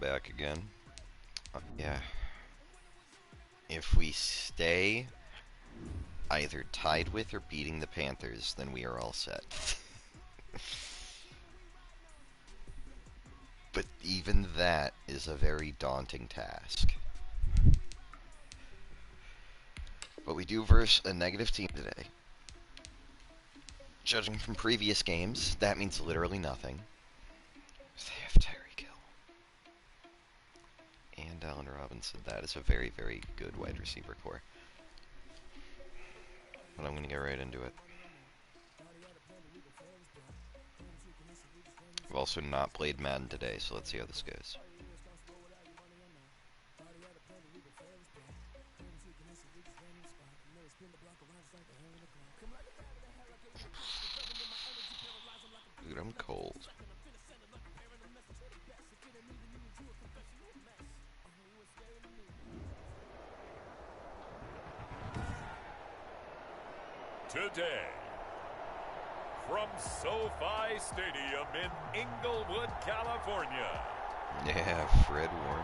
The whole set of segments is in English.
back again. Yeah. If we stay either tied with or beating the Panthers, then we are all set. But even that is a very daunting task. But we do verse a negative team today. Judging from previous games, that means literally nothing. They have Tyreek Hill. And Allen Robinson. That is a very, very good wide receiver core. But I'm going to get right into it. I've also not played Madden today, so let's see how this goes. Dude, I'm cold. Today, from SoFi Stadium in Inglewood, California. Yeah, Fred Warner.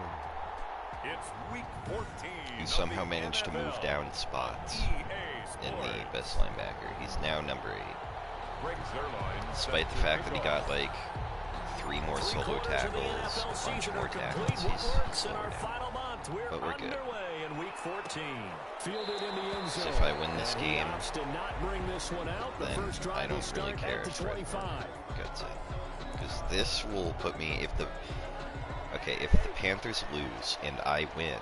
It's week 14. He somehow managed to move down spots in the best linebacker. He's now number 8. Despite the fact that he got like 3 more solo tackles, a bunch more tackles, he's slower down. But we're good. So if I win this game, then I don't really care if Fred guts it. Because this will put me, if the Panthers lose and I win,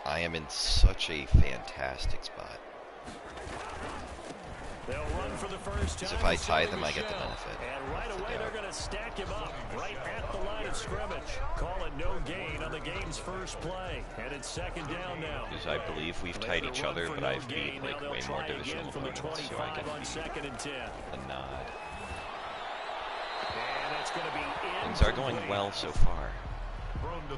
I am in such a fantastic spot. They'll run for the first time. Because if I tie them, I get the benefit. And right away, they're going to stack him up right at the line of scrimmage. Call it no gain on the game's first play. And it's second down now. Because I believe we've tied each other, but I've beat like way more divisional opponents, so I get a nod. Things are going well so far.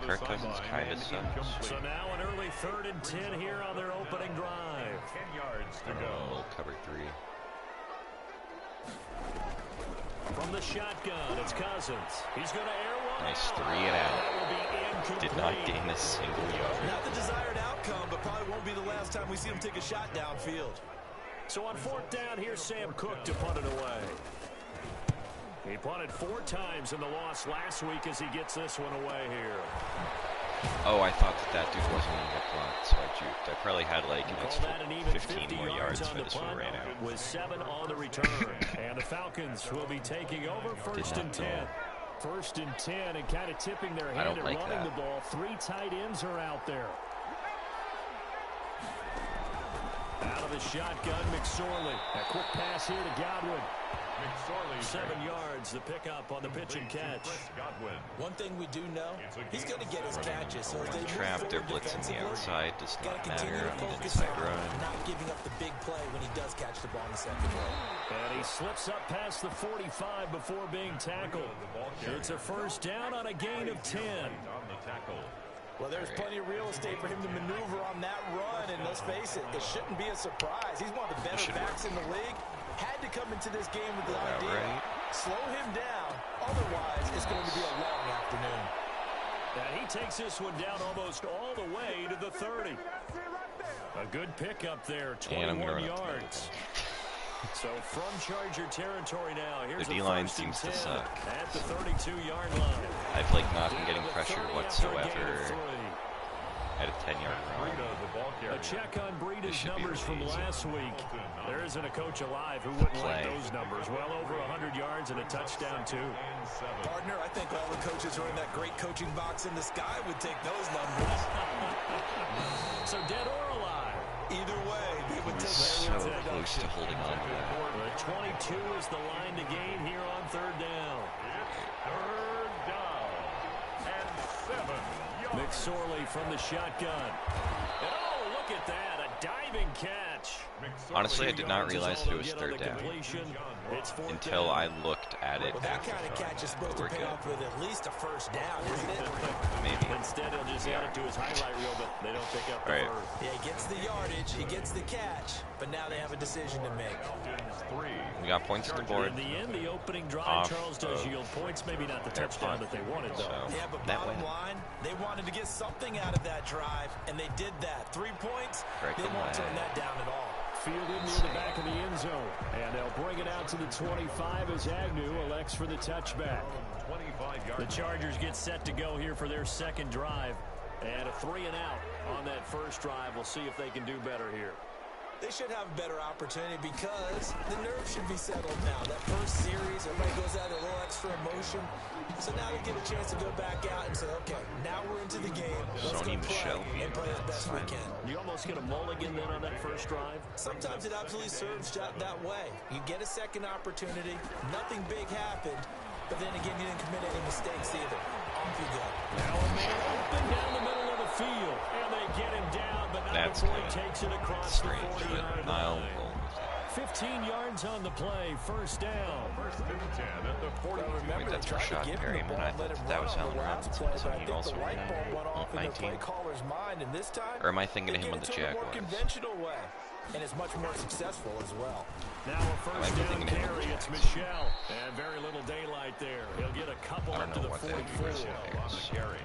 Kirk Cousins kind of sucks. So now an early 3rd and 10 here on their opening drive. 10 yards to go. We'll cover 3. From the shotgun, it's Cousins. He's going to air one. Nice 3 and out. Did not gain a single yard. Not the desired outcome, but probably won't be the last time we see him take a shot downfield. So on 4th down, here's Sam Cook to punt it away. He punted 4 times in the loss last week as he gets this one away here. Oh, I thought that dude wasn't going to get blocked, so I juked. I probably had like an extra 15 more yards if I just would have ran out. With 7 on the return. And the Falcons will be taking over 1st and 10. 1st and 10 and kind of tipping their hand at running the ball. 3 tight ends are out there. Out of the shotgun, McSorley. A quick pass here to Godwin. McSorley 7 yards, the pickup on the pitch and catch. One thing we do know, he's going to get his catches. So We're in the trap, they're blitzing the outside, does not matter on the inside run. Not giving up the big play when he does catch the ball in the second row. And he slips up past the 45 before being tackled. It's a first down on a gain of 10. Well, there's plenty of real estate for him to maneuver on that run, and let's face it, it shouldn't be a surprise. He's one of the better backs in the league. Had to come into this game with the idea, slow him down, otherwise it's going to be a long afternoon. And he takes this one down almost all the way to the 30. A good pickup there, 21 yards. So from Charger territory now, here's the D-line seems to suck. At the 32-yard line. I've like not been getting pressured whatsoever at a 10-yard run. A check on Breida's numbers from last week. There isn't a coach alive who wouldn't like those numbers. Well over 100 yards and a touchdown, too. Partner, I think all the coaches who are in that great coaching box in the sky would take those numbers. So dead or alive? Either way, they would take so close to holding on to that. The 22 is the line to gain here on 3rd down. Third down and 7 yards. McSorley from the shotgun. And oh, look at that, a diving catch. Honestly, I did not realize that it was 3rd down until I looked at it. Well, that kind of catch is supposed to pay off with at least a first down, isn't it? Maybe. Instead, he'll just add it to his highlight reel, but they don't pick up the first. Yeah, he gets the yardage, he gets the catch, but now they have a decision to make. We got points on the board. In the end, the opening drive, Charles does yield points. Maybe not the touchdown that they wanted, though. Yeah, but bottom line, they get something out of that drive, and they did that. 3 points, they won't turn that down at all. Fielded near the back of the end zone. And they'll bring it out to the 25 as Agnew elects for the touchback. 25 The Chargers get set to go here for their second drive. And a 3-and-out on that first drive. We'll see if they can do better here. They should have a better opportunity because the nerves should be settled now. That first series, everybody goes out a little extra emotion. So now they get a chance to go back out and say, okay, now we're into the game. Let's go play and play as best we can. You almost get a mulligan then on that first drive? Sometimes it absolutely serves that way. You get a second opportunity. Nothing big happened. But then again, you didn't commit any mistakes either. Off you go. Now a man open down the middle of the field. And they get him down, but not before he takes it across the 40-yard line. 15 yards on the play, first down. First and 10 at the 40. Wait, that's Rashad Perryman. I thought that was Allen Robinson. So he also ran 19. Or am I thinking of him on the Jaguars? And it's much more successful as well. Now a first down carry. It's Michelle. And very little daylight there. He'll get a couple up to the 44 on the carry.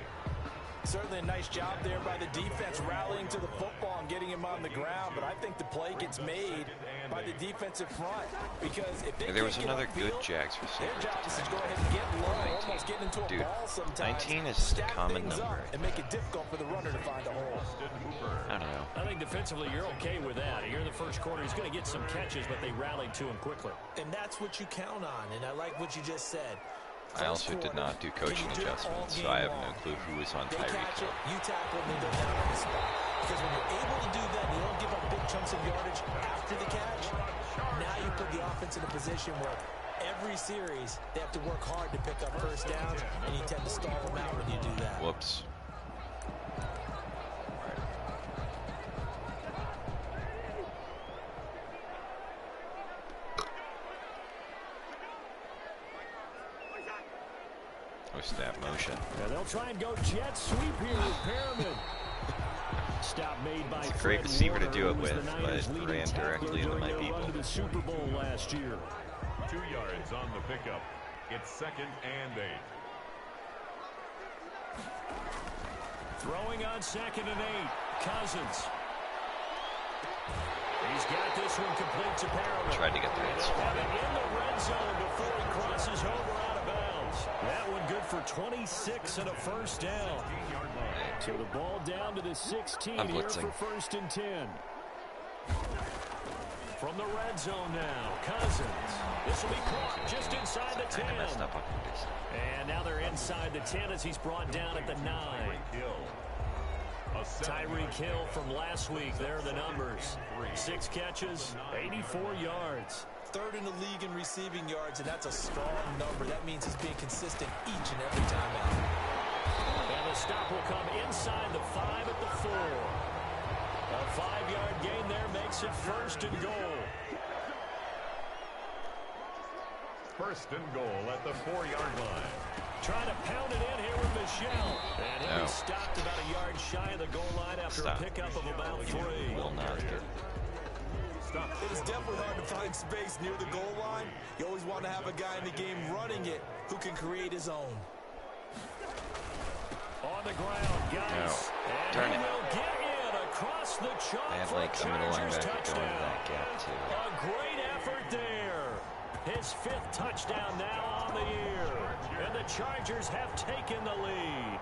Certainly a nice job there by the defense rallying to the football and getting him on the ground, but I think the play gets made by the defensive front because if they there was another good Jags receiver. Their job is to go ahead and get low, almost get into a ball sometimes. 19 is a common number. And make it difficult for the runner to find a hole. I don't know. I think defensively you're okay with that. Here in the first quarter, he's going to get some catches, but they rallied to him quickly. And that's what you count on, and I like what you just said. I also did not do coaching adjustments, so I have no clue who was on Tyreek. You tackle them, they go down on the spot. Because when you're able to do that, you don't give up big chunks of yardage after the catch. Now you put the offense in a position where every series they have to work hard to pick up first downs, and you tend to stall them out when you do that. Whoops. That motion. Yeah, they'll try and go jet sweep here with Perriman. Stop made by it's a great receiver to do it with, but ran directly into my people. To the Super Bowl last year. 2 yards on the pickup. It's 2nd and 8. Throwing on 2nd and 8. Cousins. He's got this one complete to Perriman. Tried to get the red spot. In the red zone before he crosses over out of bounds. That one good for 26 and a first down. So the ball down to the 16 here for 1st and 10. From the red zone now, Cousins. This will be caught just inside the 10. And now they're inside the 10 as he's brought down at the 9. Tyreek Hill from last week. There are the numbers. 6 catches, 84 yards. 3rd in the league in receiving yards, and that's a strong number. That means he's being consistent each and every time out. And the stop will come inside the 5 at the 4. A 5-yard gain there makes it 1st and goal. 1st and goal at the 4-yard line. Trying to pound it in here with Michelle. And he'll be stopped about a yard shy of the goal line after a pickup of about 3. Will not get. It is definitely hard to find space near the goal line. You always want to have a guy in the game running it who can create his own. On the ground, guys. Turn it. Will get in across the chalk. They have like some middle linebacker going to that gap too. A great effort there. His 5th touchdown now on the year. And the Chargers have taken the lead.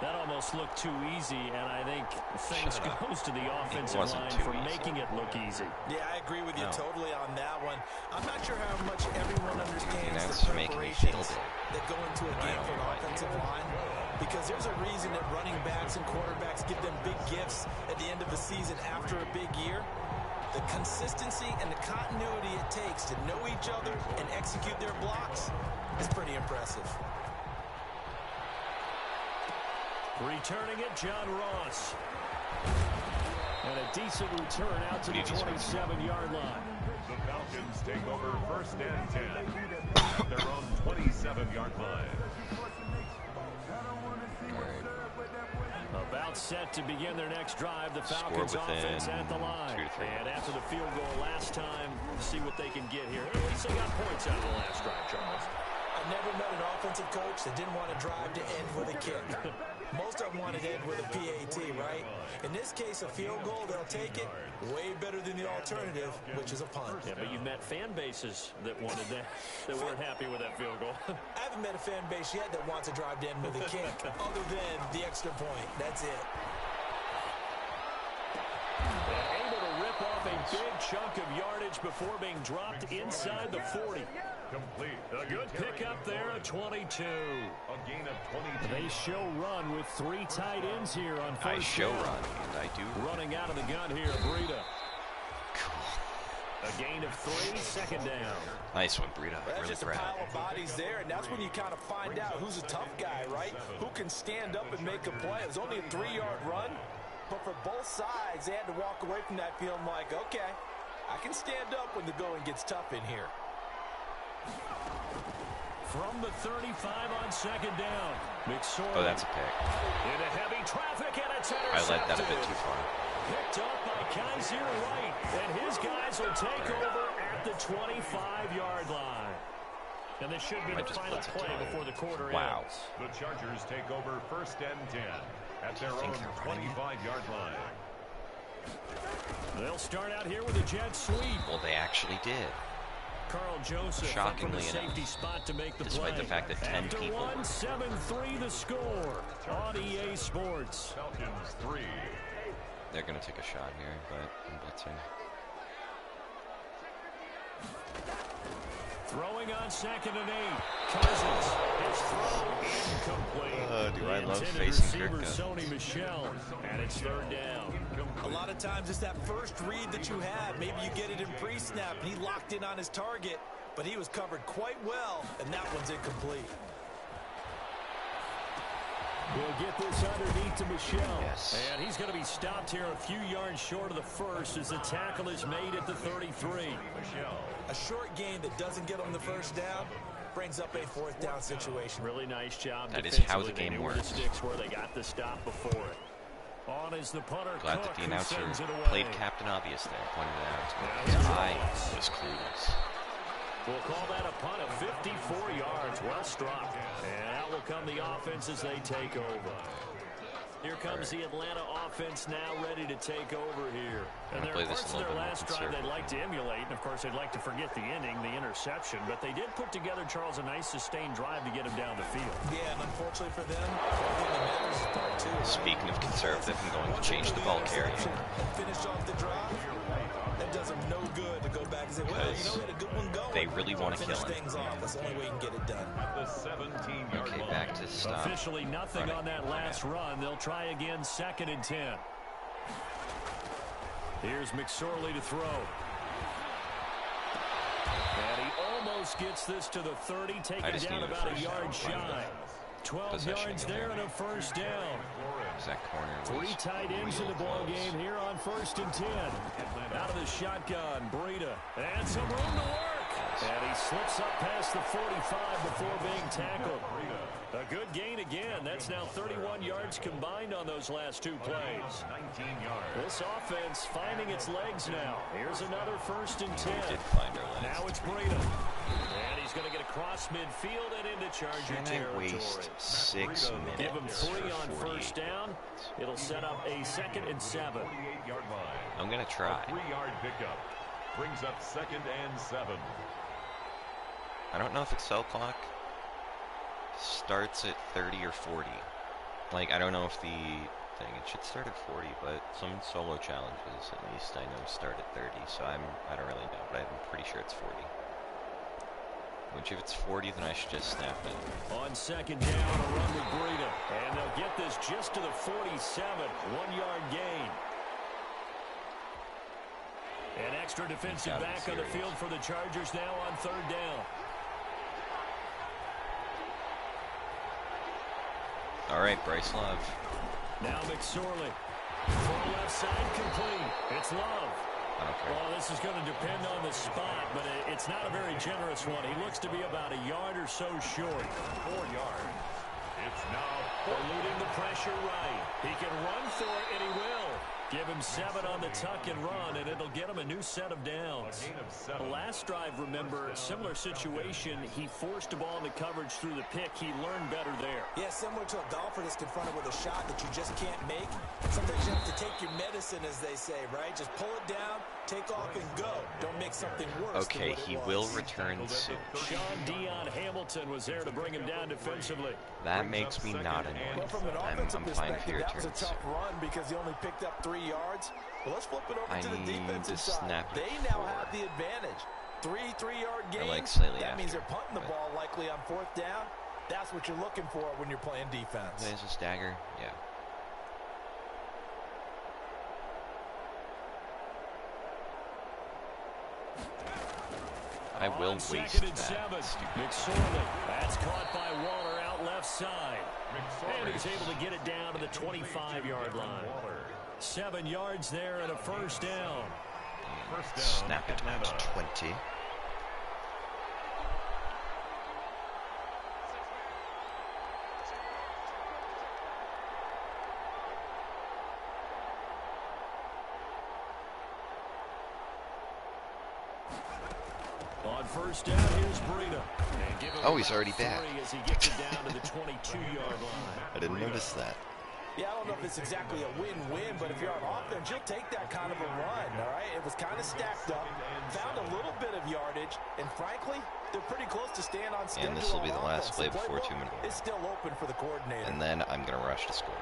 That almost looked too easy, and I think thanks goes to the offensive line for making it look easy. Yeah, I agree with you totally on that one. I'm not sure how much everyone understands the preparations that go into a game for an offensive line, because there's a reason that running backs and quarterbacks give them big gifts at the end of the season after a big year. The consistency and the continuity it takes to know each other and execute their blocks is pretty impressive. Returning it, John Ross. And a decent return out to the 27-yard line. The Falcons take over 1st and 10 at their own 27-yard line. About set to begin their next drive. The Falcons offense at the line. And after the field goal last time, see what they can get here. At least they got points out of the last drive, Charles. I never met an offensive coach that didn't want a drive to end with a kick. Most want it to end with a PAT, right? In this case, a field goal, they'll take it. Way better than the alternative, which is a punt. Yeah, but you met fan bases that wanted that, that weren't happy with that field goal. I haven't met a fan base yet that wants to drive to end with a kick, other than the extra point. That's it. Able to rip off a big chunk of yardage before being dropped inside the 40. Complete. A good pickup there at 22. A gain of 22. They show run with 3 tight ends here on first I show down. run, and I do. Running out of the gun here, Breida. A gain of 3, second down. Nice one, Breida. That's Really just a proud. pile of bodies there, and that's when you kind of find out who's a tough guy, right? Who can stand up and make a play. It was only a 3-yard run, but for both sides, they had to walk away from that feeling like, okay, I can stand up when the going gets tough in here. From the 35 on second down, McSorley. Oh, that's a pick. Into heavy traffic, and it's I intercepted. led that a bit too far. Picked up by Kaiser Wright, and his guys will take over at the 25-yard line. And this should be the final play before the quarter ends. The Chargers take over first and 10 at their own 25-yard line. They'll start out here with a jet sweep. Well, they actually did. Carl Joseph Shockingly from the safety enough, spot to make the despite play. the fact that 10 After people one, 7-3 the score on EA Sports. Falcons 3. They're going to take a shot here, but I'm blitzing. Throwing on second and 8. Cousins. His throw incomplete. Do I love Intended facing receiver Kirk Sony Michel, and it's third down. A lot of times it's that first read that you have. Maybe you get it in pre-snap, and he locked in on his target, but he was covered quite well, and that one's incomplete. We'll get this underneath to Michel. Yes. And he's going to be stopped here a few yards short of the first as the tackle is made at the 33. A short gain that doesn't get him the first down brings up a fourth down situation. Really nice job. That is how the defensively. game They knew where works. the sticks were. They got the stop before it. On is the punter. Glad Cook, that the who announcer sends it away. played Captain Obvious there, pointed it out to me. His eye was clueless. We'll call that a punt of 54 yards. Well struck. And out will come the offense as they take over. Here comes the Atlanta offense now ready to take over here. And there are parts of their last drive they'd like to emulate. And, of course, they'd like to forget the inning, the interception. But they did put together, Charles, a nice sustained drive to get him down the field. Yeah, and unfortunately for them, I think the matters is part 2. Right? Speaking of conservative, I'm going to change the ball carrying. Finish off the drive. That does them no good to go back and say, well, you know, we had a good one going. They really want to kill him. Things off. That's the only way you can get it done. At the 17-yard Okay, line. back to stop. Officially nothing running. on that last run. They'll try again, second and 10. Here's McSorley to throw. And he almost gets this to the 30, taken down about a yard shy. 12 yards there and a first down. That corner was 3 tight ends in the ball game here on first and 10. Out of the shotgun, Breida. And some room to work. And he slips up past the 45 before being tackled. A good gain again. That's now 31 yards combined on those last 2 plays. 19 yards. This offense finding its legs now. Here's another first and 10. did find our legs. Now it's Breida. And he's going to get across midfield and into Charger Can I territory. waste 6 minutes? Give him 3 for on 48? first down. It'll set up a second and 7. 48-yard line. I'm going to try. A 3-yard pickup brings up second and 7. I don't know if Excel clock starts at 30 or 40. Like, I don't know if the thing, it should start at 40, but some solo challenges, at least I know, start at 30, so I don't really know, but I'm pretty sure it's 40. Which, if it's 40, then I should just snap it. On second down, a run with Breida. And they'll get this just to the 47. 1-yard gain. An extra defensive back on the field for the Chargers now on third down. All right, Bryce Love. Now McSorley. Throw left side complete. It's Love. I don't care. Well, this is going to depend on the spot, but it's not a very generous one. He looks to be about a yard or so short. 4 yards. It's now Eluding the pressure right. He can run for it, and he will. Give him 7 on the tuck and run, and it'll get him a new set of downs. The last drive, remember, similar situation. He forced a ball into coverage through the pick. He learned better there. Yeah, similar to a golfer that's confronted with a shot that you just can't make. Sometimes you have to take your medicine, as they say, right? Just pull it down, take off, and go. Don't make something worse. Okay, he will return soon. Sean Dion Hamilton was there to bring him down defensively. That makes me not annoyed. Well, from an offensive I'm fine perspective, for your that was a turns. tough run because he only picked up 3 yards. Well, let's flip it over to the defensive side. Snap it They now have the advantage. 3 3-yard gains. like slightly that after, means they're punting the ball likely on 4th down. That's what you're looking for when you're playing defense. There's a stagger. Yeah. I will waste that. 2nd and 7. McSorley. That's caught by Waller out left side. And he's able to get it down to the 25-yard line. 7 yards there and a 1st down. Snap it out to 20. On 1st down, here's Breida. Oh, he's already back. As he gets it down to the 22-yard line. I didn't notice that. Yeah, I don't know if it's exactly a win-win, but if you're on offense, you'll take that kind of a run, all right? It was kind of stacked up, found a little bit of yardage, and frankly, they're pretty close to staying on schedule. And this will be the last play before 2 minutes. It's still open for the coordinator. And then I'm going to rush to score.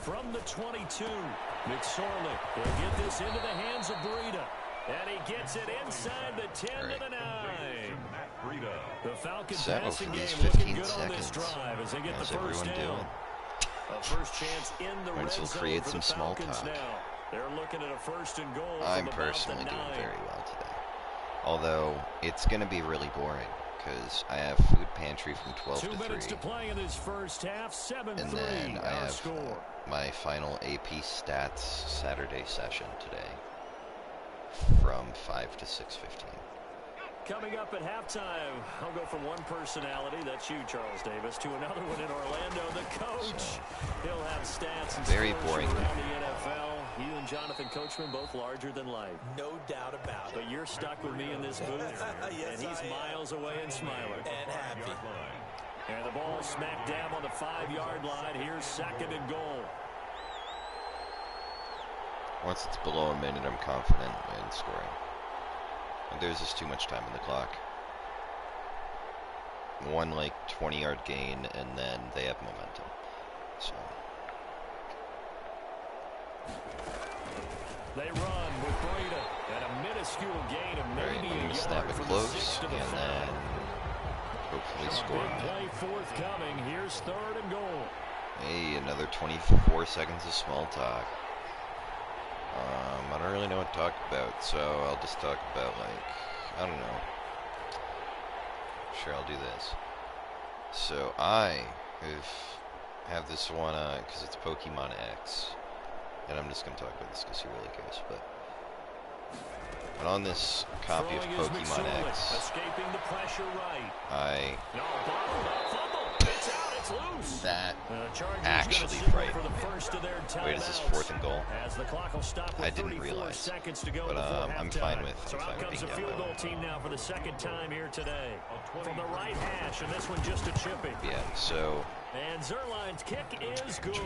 From the 22, McSorley will get this into the hands of Breida. And he gets it inside the 10 to the 9. The Falcons passing game looking good on this drive as they get the 1st down. A first chance in the red zone create for some the small Falcons talk. now. They're looking at a 1st and goal. I'm personally doing very well today. Although, it's going to be really boring. Because I have food pantry from 12 to 3. 2 minutes to play in this first half. 7-3. And then I have score. My final AP Stats Saturday session today from 5 to 6:15. Coming up at halftime, I'll go from one personality, that's you, Charles Davis, to another one in Orlando, the coach. He'll have stats and very scores boring around the NFL. You and Jonathan Coachman both larger than life. No doubt about it. But you're stuck with me in this booth, Yes, and he's miles away and smiling. And happy. And the ball smack dab on the 5-yard line. Here's 2nd and goal. Once it's below a minute, I'm confident in scoring. And there's just too much time on the clock. One, 20-yard gain, and then they have momentum. So. They run with Breida. And a minuscule gain of maybe I'm a going to snap yard it from close, the 6 to the and 5. then hopefully score. Big play forthcoming. Here's 3rd and goal. Hey, another 24 seconds of small talk. I don't really know what to talk about, so I'll just talk about, I don't know. Sure, I'll do this. So I have this one, because it's Pokemon X, and I'm just going to talk about this because he really cares, but on this copy of Pokemon X, escaping the pressure right. It's out, it's loose. That actually frightened me. Wait, is this 4th and goal? As the clock will stop with I didn't realize. Seconds to go but I'm fine with so out comes the field goal team now for the 2nd time here today. From the right hash, and this one just a chippy. Yeah, so. And Zerline's kick is good.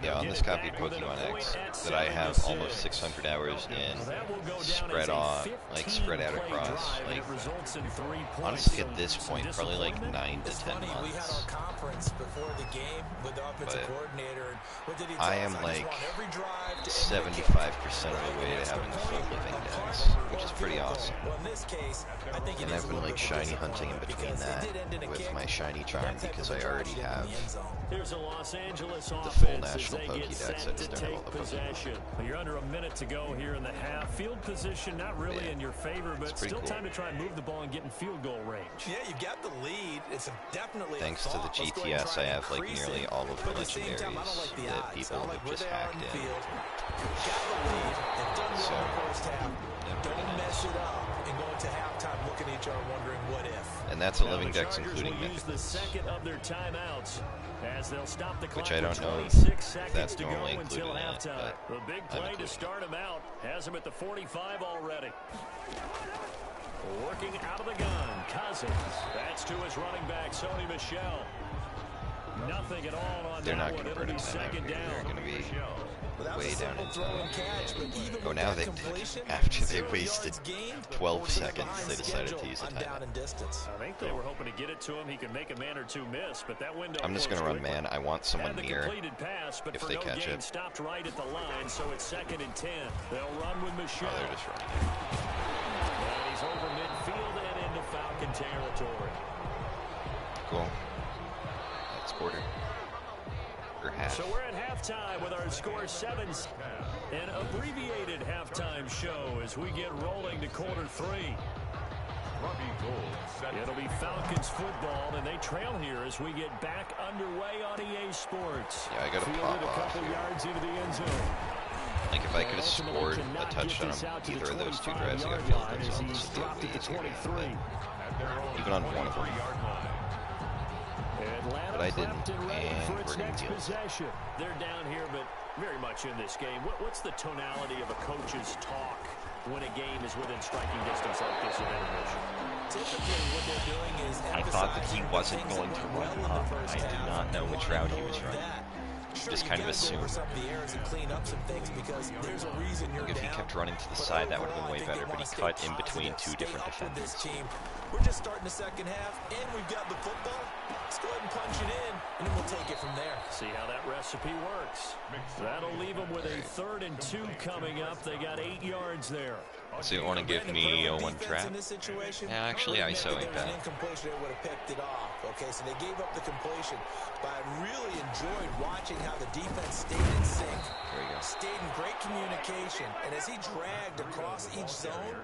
Yeah, on this copy of Pokemon X that I have almost 600 hours in, spread out across, honestly at this point, probably 9 to 10 months. We had our conference before the game with the offensive coordinator. What did he tell I am us? 75% of the way to having a full living dex, which is pretty awesome. Well, in this case, I think and I've been shiny hunting in between that with my shiny charm because I already we have Here's a Los Angeles the full offense national as they get Pokédex. I set just to don't have all take the possession. Pokémon. You're under a minute to go here in the half. Field position not really in your favor, but still cool. time to try and move the ball and get in field goal range. Yeah, you've got the lead. It's definitely Thanks to the GTS, I have like nearly all of the legendaries that people have just hacked in. So, don't mess it up and go into halftime looking at each other wondering what if. and that's a living dex including use the second of their timeouts as they'll stop the clock. Which I don't know if 26 seconds that's to go normally until included in it, halftime. but The big play to start him out has him at the 45 already. Working out of the gun, Cousins. That's to his running back, Sony Michel. Nothing at all on they're that not one. going to It'll burn be a second down. They're going to be way down in Catch, but even Oh, now they after they wasted 12 seconds, they decided to use a timeout. I think they were hoping to get it to him. He could make a man or two miss, but that window. I'm just going to run man. I want someone near Pass, but if they catch it. Stopped right at the line, so it's 2nd and 10. They'll run with Michel. Oh, they're just running. And he's over midfield and into Falcon territory. Cool. That's quarter. Or half. So we're at halftime with our score 7. An abbreviated halftime show as we get rolling to quarter 3. It'll be Falcons football, and they trail here as we get back underway on EA Sports. Yeah, I got to pop a off couple here. yards into the end zone. Like if I could have scored a touchdown on either of those two drives, I got field goal zones. This would be the easier game, but even on one of them. But I didn't, and we're going to deal with it. They're down here, but very much in this game. What's the tonality of a coach's talk when a game is within striking distance like this at intermission? Typically, what they're doing is I thought that he wasn't going to run up. I did not know which route he was running. Just kind of assumed. If he kept running to the side, that would have been way better, but he cut in between two different defenders. We're just starting the second half, and we've got the football. Let's go ahead and punch it in, and then we'll take it from there. See how that recipe works. That'll leave them with a 3rd and 2 coming up. They got 8 yards there. So you want to give me a one trap? Yeah, actually, ISO ain't bad. Incompletion, they would have picked it off. Okay, so they gave up the completion, but I really enjoyed watching how the defense stayed in sync, stayed in great communication, and as he dragged across each zone,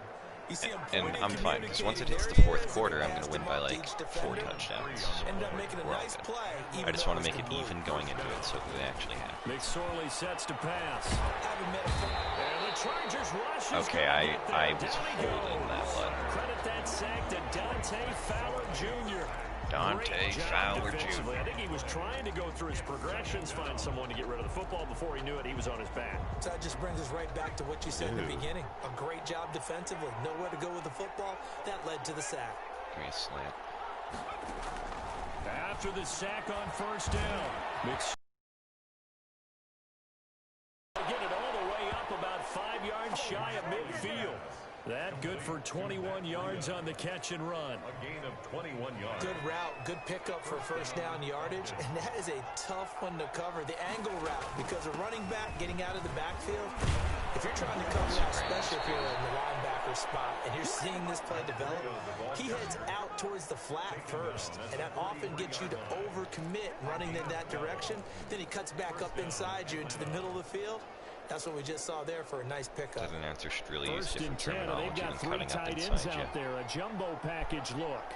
you see him and I'm fine, because once it hits the 4th quarter, I'm going to win by like 4 touchdowns. Ended up making a nice play. I just want to make it even going into it, so we actually have. McSorley sets to pass. And the Chargers rush. Okay, I was holding that one. Credit that sack to Dante Fowler Jr. Dante Fowler Jr. I think he was trying to go through his progressions, find someone to get rid of the football. Before he knew it, he was on his back. So that just brings us right back to what you said in the beginning. A great job defensively. Nowhere to go with the football. That led to the sack. Give me a slant. After the sack on 1st down, get it all the way up about 5 yards shy of midfield. That good for 21 yards on the catch and run. A gain of 21 yards. Good route, good pickup for 1st down yardage, and that is a tough one to cover. The angle route, because a running back getting out of the backfield, if you're trying to cover that, especially if you're in the linebacker spot, and you're seeing this play develop, he heads out towards the flat first, and that often gets you to overcommit running in that direction. Then he cuts back up inside you into the middle of the field. That's what we just saw there for a nice pickup. An answer should really use 1st and different 10, terminology they've got than 3 cutting up tight ends inside you. out there. A jumbo package look.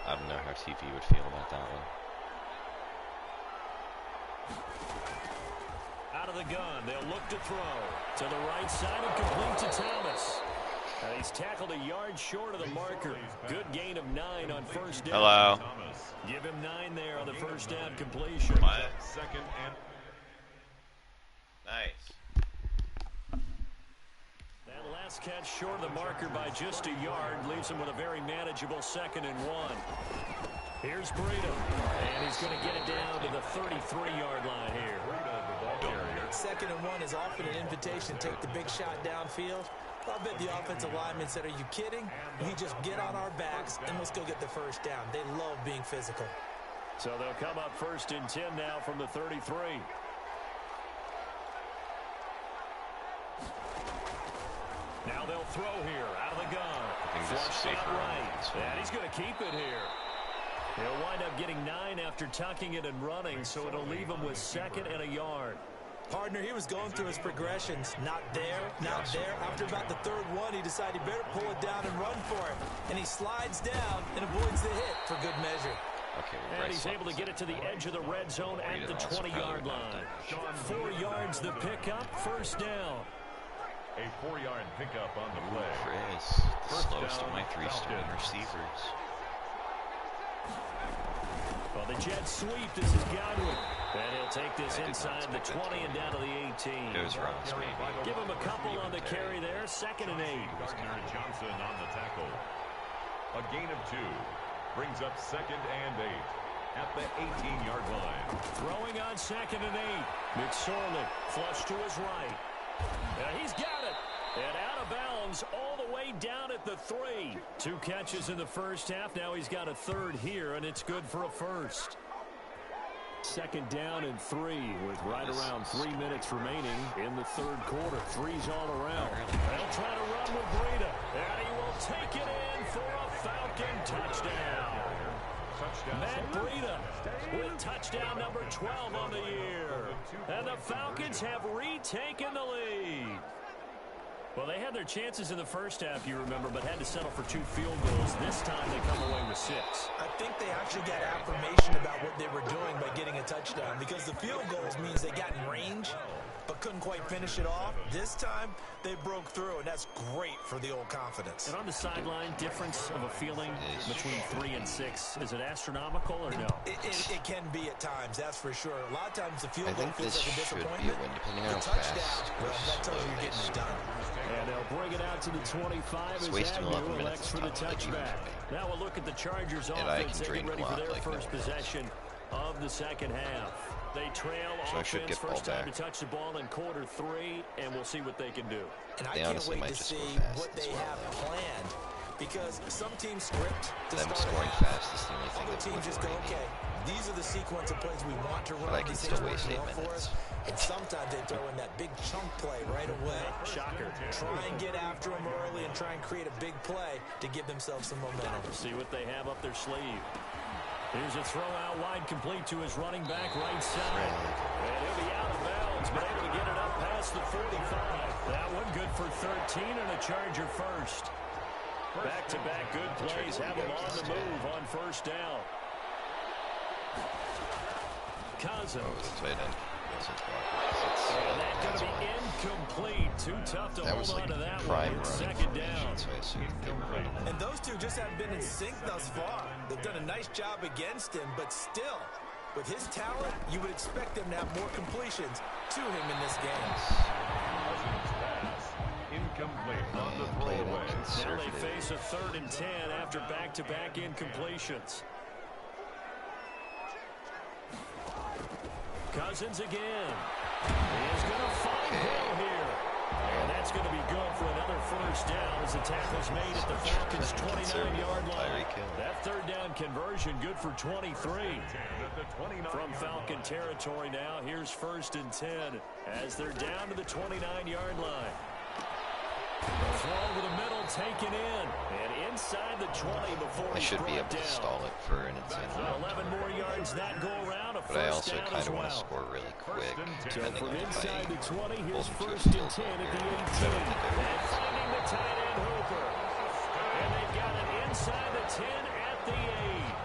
I don't know how TV would feel about that one. Out of the gun, they'll look to throw. To the right side and complete to Thomas. He's tackled a yard short of the marker. Good gain of 9 on 1st down. Hello. Give him 9 there on the 1st down completion. What? Second and Nice. That last catch short of the marker by just a yard leaves him with a very manageable 2nd and 1. Here's Breida, and he's going to get it down to the 33-yard line here. 2nd and 1 is often an invitation to take the big shot downfield. I bet the offensive lineman said, are you kidding? We just get on our backs and let's go get the 1st down. They love being physical. So they'll come up 1st and 10 now from the 33. Now they'll throw here out of the gun. I think this is safer. Right. And he's going to keep it here. He'll wind up getting 9 after tucking it and running, so it'll leave him with 2nd and a yard. Partner, he was going through his progressions. Not there, not there. After about the 3rd one, he decided he better pull it down and run for it. And he slides down and avoids the hit for good measure. Okay, and he's able to get it to the edge of the red zone at the 20-yard line. 4 yards the pickup, 1st down. A 4-yard pickup on the play. Chris, the slowest of my 3 starting receivers. Well, the jet sweep, this is Godwin. And he'll take this inside the 20 and down to the 18. It was Ross, maybe. Give him a couple on the carry there, 2nd and 8. Johnson on the tackle. A gain of 2. Brings up 2nd and 8 at the 18-yard line. Throwing on 2nd and 8. McSorley flush to his right. He's got it. And out of bounds all the way down at the 3. 2 catches in the 1st half. Now he's got a 3rd here, and it's good for a 1st. 2nd down and 3 with right around 3 minutes remaining in the 3rd quarter. 3's all around. They'll try to run with Breida. And he will take it in for a Falcon touchdown. Matt Breida with touchdown number 12 on the year. And the Falcons have retaken the lead. Well, they had their chances in the 1st half, you remember, but had to settle for 2 field goals. This time they come away with 6. I think they actually got affirmation about what they were doing by getting a touchdown, because the field goals means they got in range but couldn't quite finish it off. This time they broke through, and that's great for the old confidence. And on the sideline, difference of a feeling between 3 and 6, is it astronomical or no? It can be at times, that's for sure. A lot of times the field I goal think feels this like a should disappointment. be a win, depending on how fast Well, that tells you you're getting it done. And they'll bring it out to the 25 as wasting 11 Agnew minutes elects for the touchback. Now we'll look at the Chargers offense. They get ready for their first possession of the 2nd half. They trail offense first time to touch the ball in quarter 3, and we'll see what they can do. And I can't wait to see what they have planned, because some teams script to them start scoring fast is the only thing other teams just go, okay, these are the sequence of plays we want to run. But I can still waste 8 for us. minutes. And sometimes they throw in that big chunk play right away. Shocker. Try and get after them early and try and create a big play to give themselves some momentum. See what they have up their sleeve. Here's a throw out wide, complete to his running back right side. And he'll be out of bounds, but able to get it up past the 45. That one good for 13 and a Charger first. Back-to-back good plays have him on the move on 1st down. Cousins. And that's going to be incomplete. Too tough to hold on to that one. It's 2nd down. And those two just haven't been in sync thus far. They've done a nice job against him, but still, with his talent, you would expect them to have more completions to him in this game. Incomplete on the throwaway. Now they face a 3rd and 10 after back-to-back incompletions. Cousins again. He is going to find Hill here. And that's going to be good for another 1st down as the tackle's made at the Falcons' 29-yard line. That 3rd down conversion good for 23. From Falcon territory now, here's 1st and 10 as they're down to the 29-yard line. The throw over the middle taken in. And inside the 20 before I should be able to stall it for an insane amount. 11 more yards that go around. But I also kind of want to score really quick. So from inside the 20, here's 1st and 10 at the 18. And finding the tight end Hooper. And they've got it inside the 10 at the 8.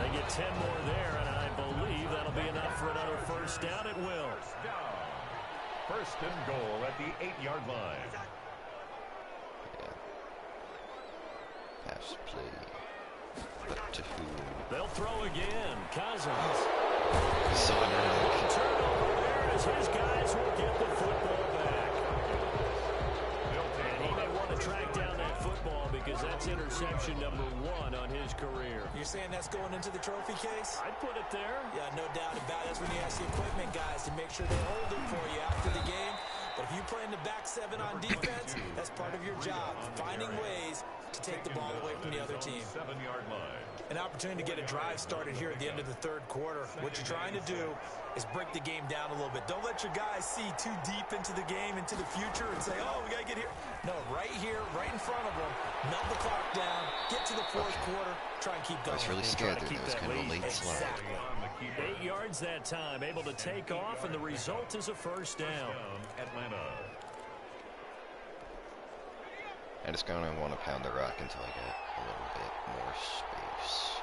They get 10 more there, and I believe that'll be enough for another 1st down. It will. 1st and goal at the 8-yard line. Pass play. But to who? They'll throw again. Cousins. Turnover there as his guys will get the football back. And he may want to track down that football because that's interception number 1 on his career. You're saying that's going into the trophy case? I'd put it there. Yeah, no doubt about it. That's when you ask the equipment guys to make sure they hold it for you after the game. But if you play in the back 7 on defense, that's part of your job, finding ways to to take the ball away from the other team. 7-yard line. An opportunity to get a drive started here at the end of the third quarter. What you're trying to do is break the game down a little bit. Don't let your guys see too deep into the game, into the future, and say, oh, we got to get here. No, right here, right in front of them, melt the clock down, get to the fourth quarter, try and keep going. I was really scared there. That was kind of a late slide. 8 yards that time, able to take off, and the result is a first down. Atlanta. I just kind of want to pound the rock until I get a little bit more space.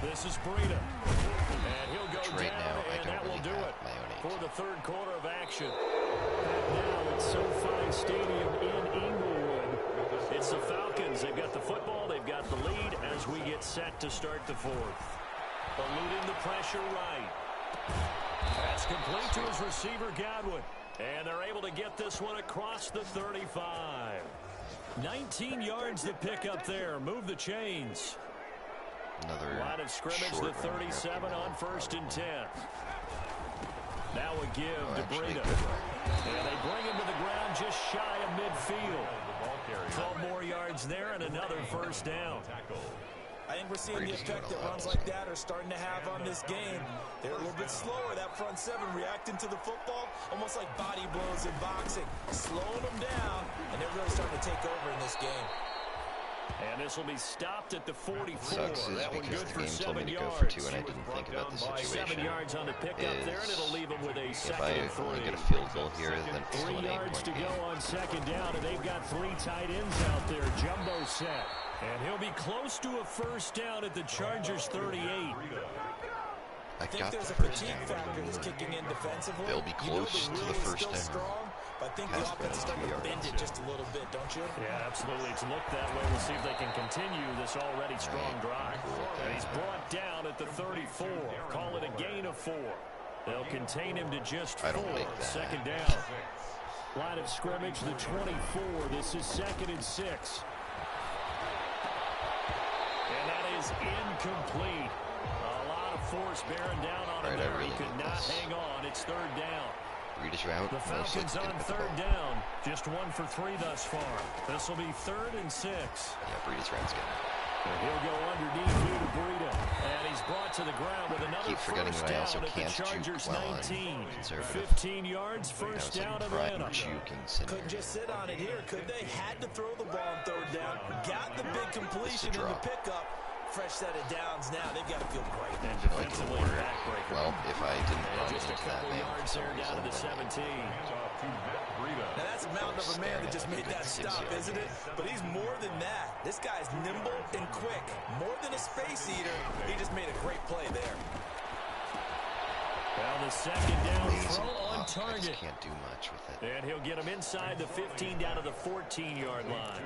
This is Breida. And he'll go right down, now, I and don't that really will do have it my own for the third quarter of action. And now it's SoFi Stadium in Inglewood. It's the Falcons. They've got the football. They've got the lead as we get set to start the fourth. Eluding the pressure right. That's complete to his receiver, Godwin. And they're able to get this one across the 35. 19 yards to pick up there. Move the chains. Another line of scrimmage, the 37 on 1st and 10. Now a give to Breida. And they bring him to the ground just shy of midfield. 12 more yards there and another first down. I think we're seeing the effect that runs like that are starting to have on this game. They're a little bit slower, that front seven, reacting to the football, almost like body blows in boxing, slowing them down, and they're really starting to take over in this game. And this will be stopped at the 44. Sucks is that one because good the for game 7 told me to yards. go for 2 and I didn't think about the situation. 7 yards on the pickup there, and it'll leave them with a second and 3. If I only get a field goal here, then it's still 3 an 8-point yards to game. go on second down, and they've got 3 tight ends out there. Jumbo set. And he'll be close to a first down at the Chargers' 38. I think there's a fatigue factor that's kicking in defensively. They'll be close to the first down. Strong, but I think the offense is starting to bend it just a little bit, don't you? Yeah, absolutely. It's looked that way. We'll see if they can continue this already strong drive. And he's brought down at the 34. Call it a gain of 4. They'll contain him to just 4. Second down. Line of scrimmage, the 24. This is 2nd and 6. And that is incomplete. A lot of force bearing down on him there. He could not hang on. It's 3rd down. Breeda's route. The Falcons on 3rd down. Just 1 for 3 thus far. This will be 3rd and 6. Yeah, Breeda's route's good. And he'll go underneath here to Breida. And he's brought to the ground with another first down at the Chargers' 19. 15 yards, first down Atlanta. Couldn't just sit on it here, could they? Had to throw the ball on 3rd down. Got the big completion in the pickup. Fresh set of downs now. They've got to feel great. And defensively, backbreaker. Well, if I didn't run just a couple yards there down to the 17. Now that's a mountain of a man that just made that stop, isn't it? But he's more than that. This guy's nimble and quick. More than a space eater. He just made a great play there. Well, the second down throw on target. I just can't do much with it. And he'll get him inside the 15 down to the 14-yard line.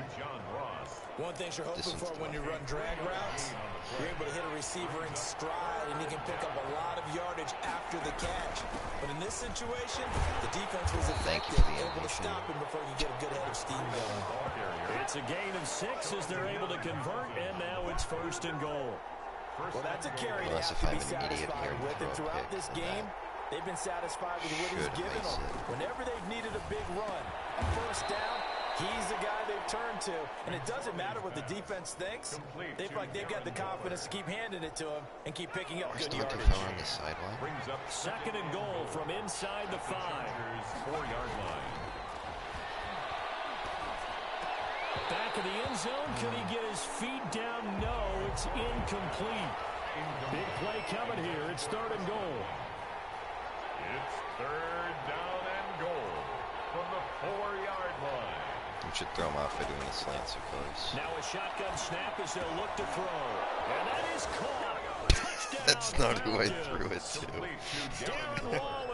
One thing you're hoping for when you run drag routes, you're able to hit a receiver in stride, and he can pick up a lot of yardage after the catch. But in this situation, the defense was effective, able to stop him before he could get a good head of steam going. It's a gain of 6 as they're able to convert, and now it's 1st and goal. Well, that's a carry they have to be satisfied with, and throughout this game, they've been satisfied with what he's given them. Whenever they've needed a big run, a first down, he's the guy they've turned to. And it doesn't matter what the defense thinks. They feel like they've got the confidence to keep handing it to him and keep picking up good yardage. On the sideline. 2nd and goal from inside the 5. 4-yard line. Back of the end zone. Could he get his feet down? No, it's incomplete. Big play coming here. It's 3rd and goal. It's 3rd down and goal from the 4-yard line. We should throw him off by doing the slant so close. Now a shotgun snap as they'll look to throw. And that is caught. Touchdown. That's not who I threw it to. Darren Waller.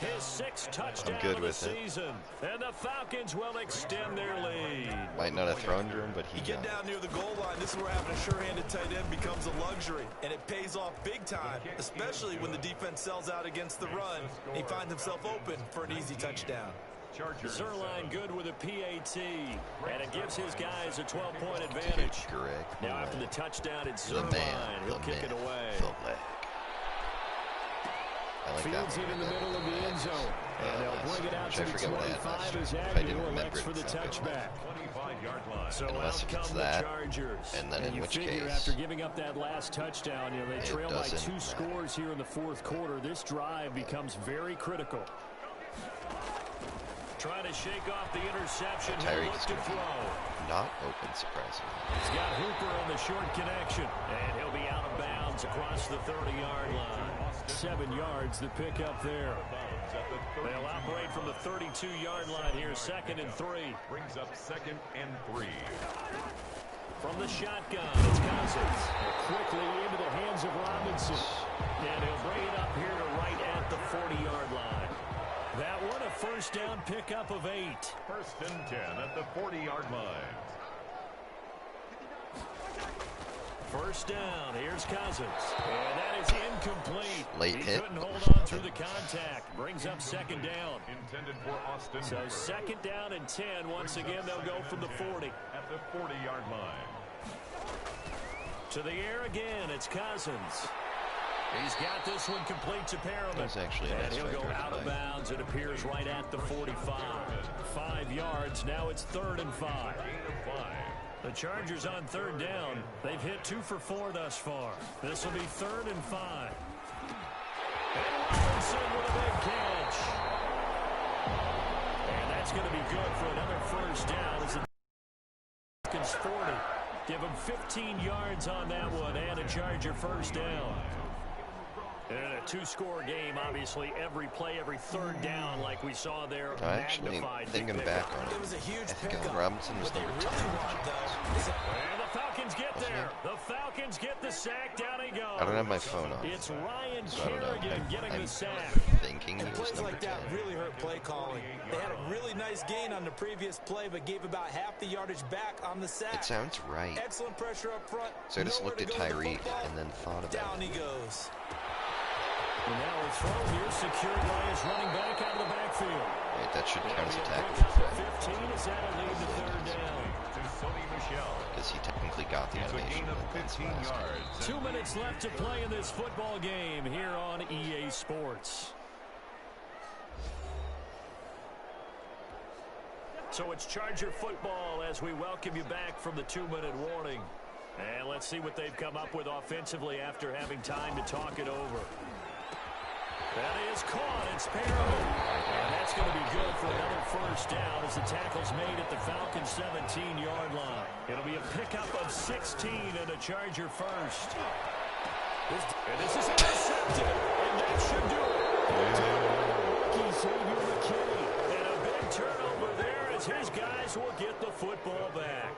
His 6th touchdown of the season. And the Falcons will extend their lead. Might not have thrown to him, but he get down near the goal line. This is where having a sure-handed tight end becomes a luxury. And it pays off big time, especially when the defense sells out against the run. He finds himself open for an easy touchdown. Zerline good with a PAT, and it gives his guys a 12-point advantage. Now after the touchdown, it's Zerline. He'll kick it away. Fields it in the middle of the end zone. And they'll bring it out to the 25 as Agnew elects for the touchback. 25 5-yard line. So unless if it's that, and then in which case, after giving up that last touchdown, they trail by 2 scores here in the fourth quarter. This drive becomes very critical. Trying to shake off the interception. Tyreek is going to be not open, surprisingly. He's got Hooper on the short connection, and he'll be out of bounds across the 30-yard line. 7 yards to pick up there. They'll operate from the 32-yard line here, 2nd and 3. Brings up 2nd and 3. From the shotgun, it's Cousins. Quickly into the hands of Robinson. And he'll bring it up here to right at the 40-yard line. That one a first down pickup of 8. 1st and 10 at the 40-yard line. First down, here's Cousins. And that is incomplete. Late hit. Couldn't hold on through the contact. Brings up 2nd down. Intended for Austin. So 2nd down and 10. Once again, they'll go from the 40. At the 40-yard line. To the air again, it's Cousins. He's got this one complete to Perriman. That's actually a nice and he'll go out of bounds. It appears right at the 45. 5 yards. Now it's 3rd and 5. The Chargers on 3rd down. They've hit 2 for 4 thus far. This will be 3rd and 5. And Robinson with a big catch. And that's going to be good for another first down. As the Falcons 40. Give him 15 yards on that one and a Charger first down. In a 2-score game, obviously, every play, every 3rd down, like we saw there, actually thinking back on it. It was a huge pickup. Robinson was number 10. And the Falcons get there. The Falcons get the sack. Down he goes. I don't have my phone on. It's Ryan so Kerrigan getting the sack. Thinking and he was plays number like 10. that really hurt play calling. They had a really nice gain on the previous play, but gave about half the yardage back on the sack. It sounds right. Excellent pressure up front. So I just looked at Tyreek and then thought about Down it. he goes. And now a throw here secured by his running back out of the backfield. Wait, that should count as a tackle. 15 is that a lead to 3rd down. Because he technically got the animation. Of 15 yards. 2 minutes left to play in this football game here on EA Sports. So it's Charger football as we welcome you back from the 2-minute warning. And let's see what they've come up with offensively after having time to talk it over. That is caught. It's Perriman. And that's going to be good for another first down as the tackle's made at the Falcons' 17-yard line. It'll be a pickup of 16 and a Charger first. And this is intercepted. And that should do it. Rookie Xavier McKinney. And a big turnover there as his guys will get the football back.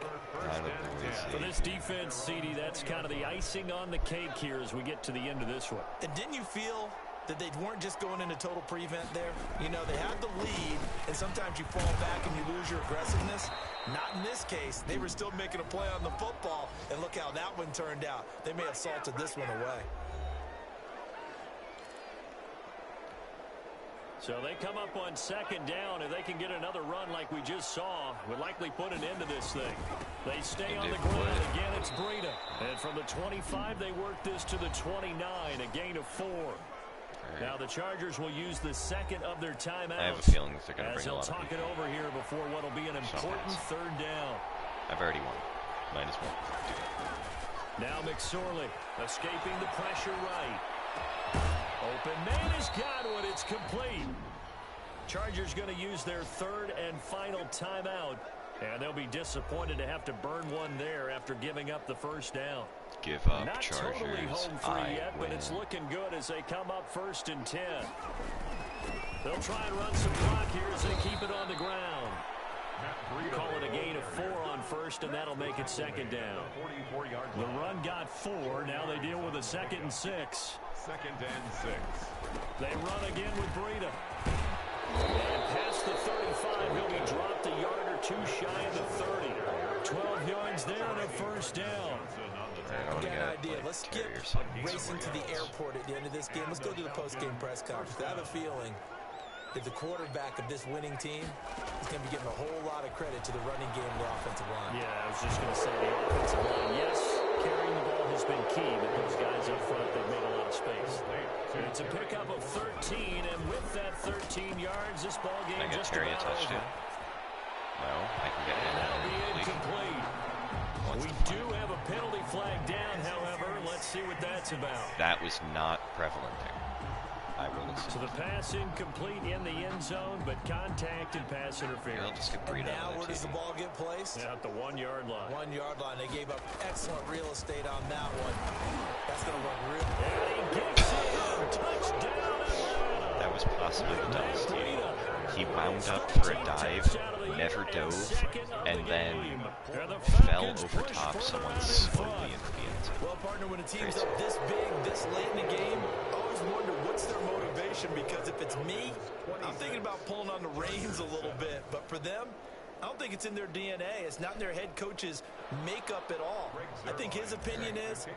For this defense, CD, that's kind of the icing on the cake here as we get to the end of this one. And didn't you feel that they weren't just going into total prevent there? You know, they had the lead, and sometimes you fall back and you lose your aggressiveness. Not in this case. They were still making a play on the football, and look how that one turned out. They may have salted this one away. So they come up on 2nd down. If they can get another run like we just saw, would likely put an end to this thing. They stay on the ground. Again, it's Breida. And from the 25, they work this to the 29, a gain of 4. Now the Chargers will use the 2nd of their timeouts. I have a feeling they're going to bring a lot of talk it over here before what will be an important 3rd down. I've already won. Might as well. Now McSorley escaping the pressure right. Open man has got one. It's complete. Chargers going to use their 3rd and final timeout. And they'll be disappointed to have to burn one there after giving up the first down. Give up, Not Chargers. totally home free yet, win. but it's looking good as they come up 1st and 10. They'll try and run some clock here as they keep it on the ground. Call it a gain of 4 on 1st, and that'll make it 2nd down. The run got 4. Now they deal with a 2nd and 6. 2nd and 6. They run again with Breida. And past the 35, he'll be dropped a yard or 2 shy of the 30. 12 yards there and a first down. I got an idea. Let's skip racing to the airport at the end of this game. Let's go to the post-game press conference. I have a feeling that the quarterback of this winning team is going to be getting a whole lot of credit to the running game and the offensive line. Yeah, I was just going to say the offensive line. Yes, carrying the ball has been key, but those guys up front, they've made a lot of space. And it's a pickup of 13, and with that 13 yards, this ball game just about over. No, I can get And that'll be incomplete. incomplete. We do have a penalty flag down, however. Let's see what that's about. That was not prevalent there. I will listen. So the pass incomplete in the end zone, but contact and pass interference. I'll just get Breed Now on where does the ball get placed? At the 1 yard line. 1 yard line. They gave up excellent real estate on that one. That's going to look real. And he gets it. Touchdown Atlanta. That was possibly the dumbest deal. He wound up for a dive, never dove, and then fell over top someone slowly into the end zone. Well, partner, when a team's up this big, this late in the game, I always wonder what's their motivation, because if it's me, I'm thinking about pulling on the reins a little bit. But for them, I don't think it's in their DNA. It's not in their head coach's makeup at all. I think his opinion is,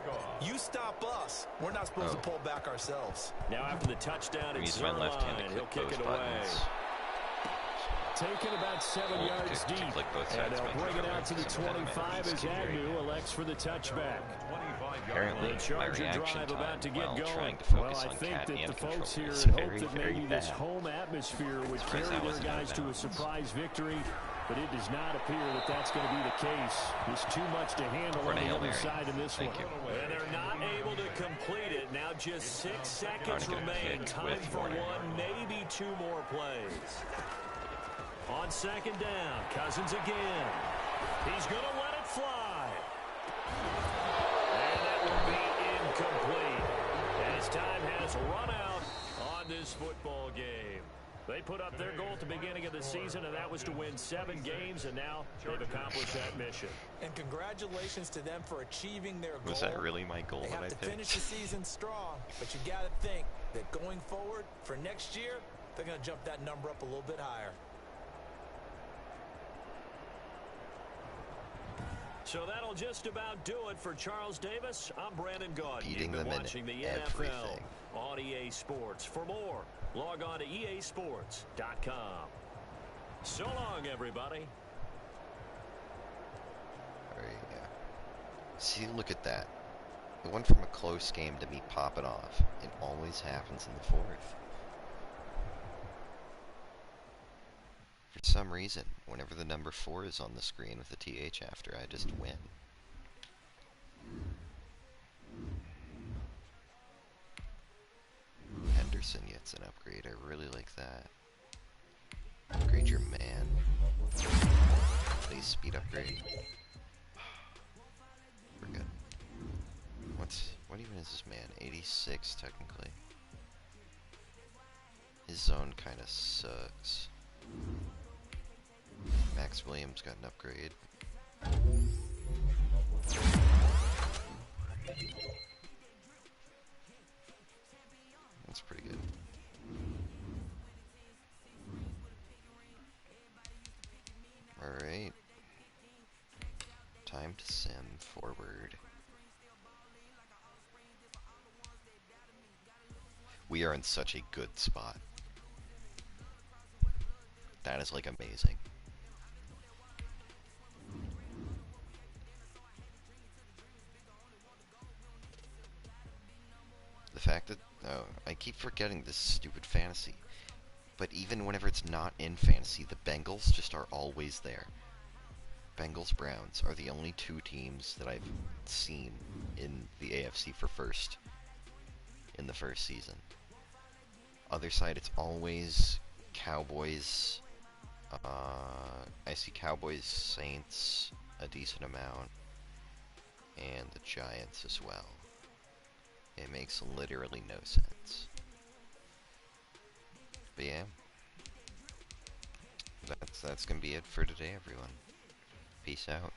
you stop us. We're not supposed to pull back ourselves. Now after the touchdown, it's my left hand to he'll click kick both it away. buttons. Taken about 7 yards deep. Click both And sides, they'll bring it out to the some of them 25 as Agnew elects for the touchback. Apparently, The my Charger reaction drive about to time get while going. trying to focus Well, I on think cat that and the folks here controller is had very, hoped that very maybe bad. this home atmosphere would carry Surprised that their wasn't guys out to of a bounds. surprise victory, but it does not appear that that's going to be the case. There's too much to handle on the other side in this one. And they're not able to complete it. Now just 6 seconds remain. Time for one, maybe 2 more plays. On second down, Cousins again. He's going to let it fly. And that will be incomplete, as time has run out on this football game. They put up their goal at the beginning of the season, and that was to win 7 games, and now they've accomplished that mission. And congratulations to them for achieving their goal. Was that really my goal They that I have to picked? finish the season strong, but you got to think that going forward for next year, they're going to jump that number up a little bit higher. So that'll just about do it for Charles Davis. I'm Brandon Gaudin. Beating You've been them in watching the everything. NFL on EA Sports. For more, log on to easports.com. So long, everybody. There you go. See, look at that. It went from a close game to me popping off. It always happens in the fourth. For some reason, whenever the number 4 is on the screen with the TH after, I just win. Henderson gets an upgrade. I really like that. Upgrade your man. Please speed upgrade. We're good. What even is this man? 86 technically. His zone kind of sucks. Max Williams got an upgrade. That's pretty good. Alright. Time to sim forward. We are in such a good spot. That is like amazing. The fact that, oh, I keep forgetting this stupid fantasy. But even whenever it's not in fantasy, the Bengals just are always there. Bengals-Browns are the only 2 teams that I've seen in the AFC for first in the first season. Other side, it's always Cowboys. I see Cowboys, Saints a decent amount, and the Giants as well. It makes literally no sense. But yeah, that's gonna be it for today, everyone. Peace out.